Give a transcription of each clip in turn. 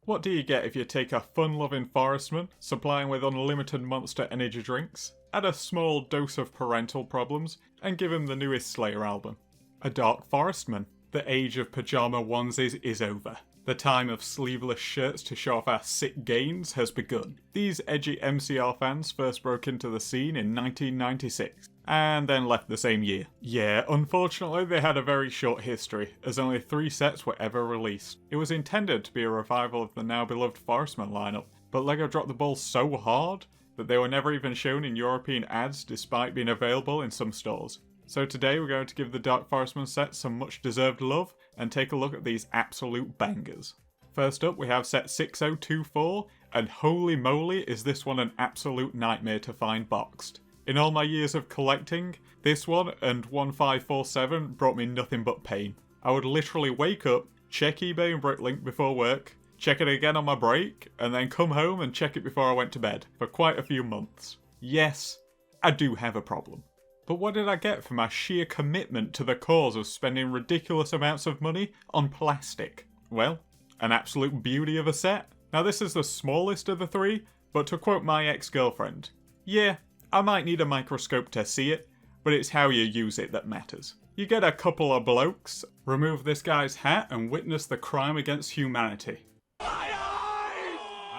What do you get if you take a fun-loving Forestman, supply him with unlimited Monster energy drinks, add a small dose of parental problems, and give him the newest Slayer album? A Dark Forestman. The age of pyjama onesies is over. The time of sleeveless shirts to show off our sick gains has begun. These edgy MCR fans first broke into the scene in 1996, and then left the same year. Yeah, unfortunately they had a very short history, as only 3 sets were ever released. It was intended to be a revival of the now beloved Forestmen lineup, but LEGO dropped the ball so hard that they were never even shown in European ads despite being available in some stores. So today we're going to give the Dark Forestman set some much deserved love and take a look at these absolute bangers. First up we have set 6024, and holy moly is this one an absolute nightmare to find boxed. In all my years of collecting, this one and 1547 brought me nothing but pain. I would literally wake up, check eBay and Bricklink before work, check it again on my break, and then come home and check it before I went to bed, for quite a few months. Yes, I do have a problem. But what did I get for my sheer commitment to the cause of spending ridiculous amounts of money on plastic? Well, an absolute beauty of a set. Now this is the smallest of the 3, but to quote my ex-girlfriend, yeah, I might need a microscope to see it, but it's how you use it that matters. You get a couple of blokes, remove this guy's hat and witness the crime against humanity.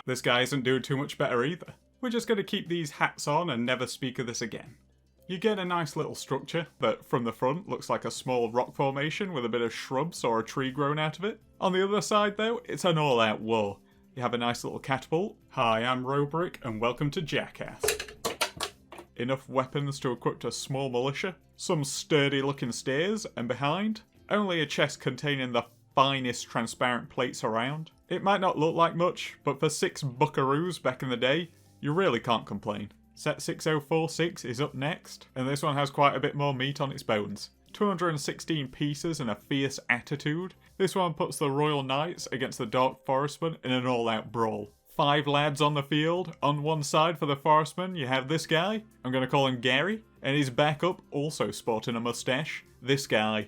This guy isn't doing too much better either. We're just going to keep these hats on and never speak of this again. You get a nice little structure that from the front looks like a small rock formation with a bit of shrubs or a tree grown out of it. On the other side though, it's an all-out war. You have a nice little catapult. Hi, I'm Robrick and welcome to Jackass. Enough weapons to equip a small militia, some sturdy looking stairs, and behind, only a chest containing the finest transparent plates around. It might not look like much, but for 6 buckaroos back in the day, you really can't complain. Set 6046 is up next, and this one has quite a bit more meat on its bones. 216 pieces and a fierce attitude. This one puts the Royal Knights against the Dark Forestmen in an all-out brawl. 5 lads on the field. On one side for the Forestmen you have this guy, I'm going to call him Gary, and his backup also sporting a mustache. This guy,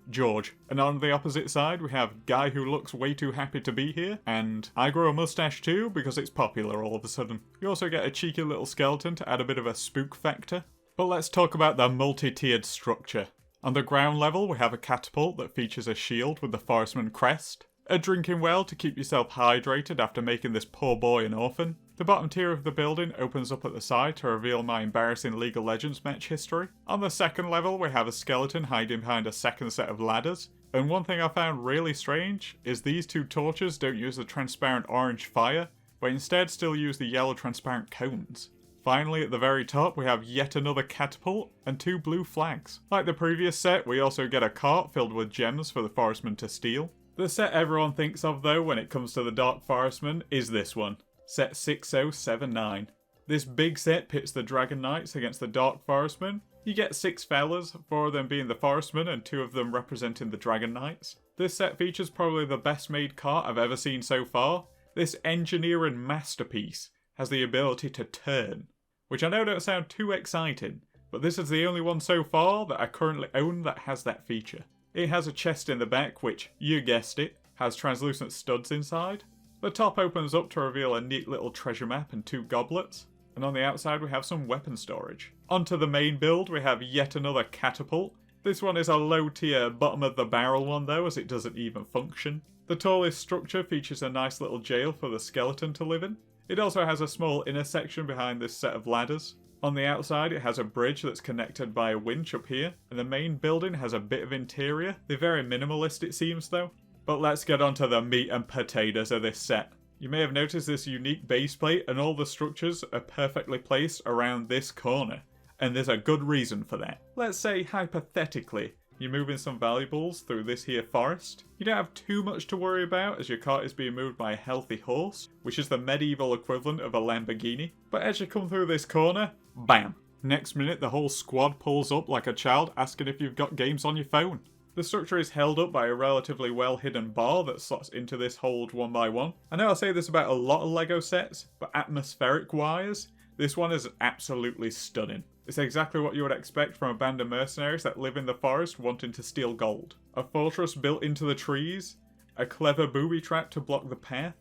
George. And on the opposite side we have guy who looks way too happy to be here, and I grow a mustache too because it's popular all of a sudden. You also get a cheeky little skeleton to add a bit of a spook factor. But let's talk about the multi-tiered structure. On the ground level we have a catapult that features a shield with the Forestman crest, a drinking well to keep yourself hydrated after making this poor boy an orphan. The bottom tier of the building opens up at the side to reveal my embarrassing League of Legends match history. On the second level we have a skeleton hiding behind a second set of ladders, and one thing I found really strange is these 2 torches don't use the transparent orange fire, but instead still use the yellow transparent cones. Finally at the very top we have yet another catapult and 2 blue flags. Like the previous set we also get a cart filled with gems for the Forestmen to steal. The set everyone thinks of though when it comes to the Dark Forestmen is this one. Set 6079. This big set pits the Dragon Knights against the Dark Forestmen. You get 6 fellas, 4 of them being the Forestmen and 2 of them representing the Dragon Knights. This set features probably the best made cart I've ever seen so far. This engineering masterpiece has the ability to turn, which I know don't sound too exciting, but this is the only one so far that I currently own that has that feature. It has a chest in the back which, you guessed it, has translucent studs inside. The top opens up to reveal a neat little treasure map and 2 goblets, and on the outside we have some weapon storage. Onto the main build we have yet another catapult. This one is a low tier bottom of the barrel one though, as it doesn't even function. The tallest structure features a nice little jail for the skeleton to live in. It also has a small inner section behind this set of ladders. On the outside it has a bridge that's connected by a winch up here, and the main building has a bit of interior. They're very minimalist it seems though. But let's get on to the meat and potatoes of this set. You may have noticed this unique base plate and all the structures are perfectly placed around this corner. And there's a good reason for that. Let's say hypothetically, you're moving some valuables through this here forest. You don't have too much to worry about as your cart is being moved by a healthy horse, which is the medieval equivalent of a Lamborghini. But as you come through this corner, bam! Next minute the whole squad pulls up like a child asking if you've got games on your phone. The structure is held up by a relatively well hidden bar that slots into this hold one by one. I know I say this about a lot of LEGO sets, but atmospheric wise, this one is absolutely stunning. It's exactly what you would expect from a band of mercenaries that live in the forest wanting to steal gold. A fortress built into the trees, a clever booby trap to block the path,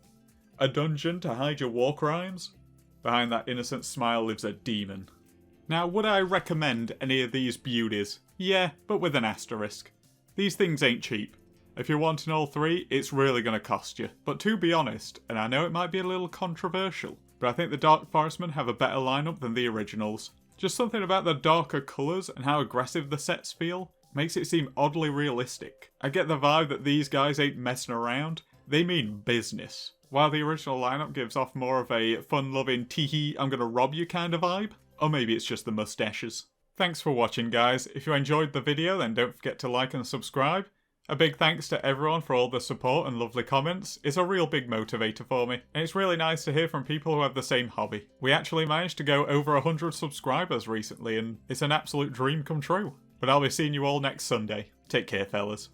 A dungeon to hide your war crimes? Behind that innocent smile lives a demon. Now, would I recommend any of these beauties? Yeah, but with an asterisk. These things ain't cheap. If you're wanting all three, it's really going to cost you. But to be honest, and I know it might be a little controversial, but I think the Dark Forestmen have a better lineup than the originals. Just something about the darker colours and how aggressive the sets feel makes it seem oddly realistic. I get the vibe that these guys ain't messing around, they mean business. While the original lineup gives off more of a fun-loving tee-hee, I'm gonna rob you kind of vibe. Or maybe it's just the mustaches. Thanks for watching, guys. If you enjoyed the video, then don't forget to like and subscribe. A big thanks to everyone for all the support and lovely comments. It's a real big motivator for me, and it's really nice to hear from people who have the same hobby. We actually managed to go over 100 subscribers recently, and it's an absolute dream come true. But I'll be seeing you all next Sunday. Take care, fellas.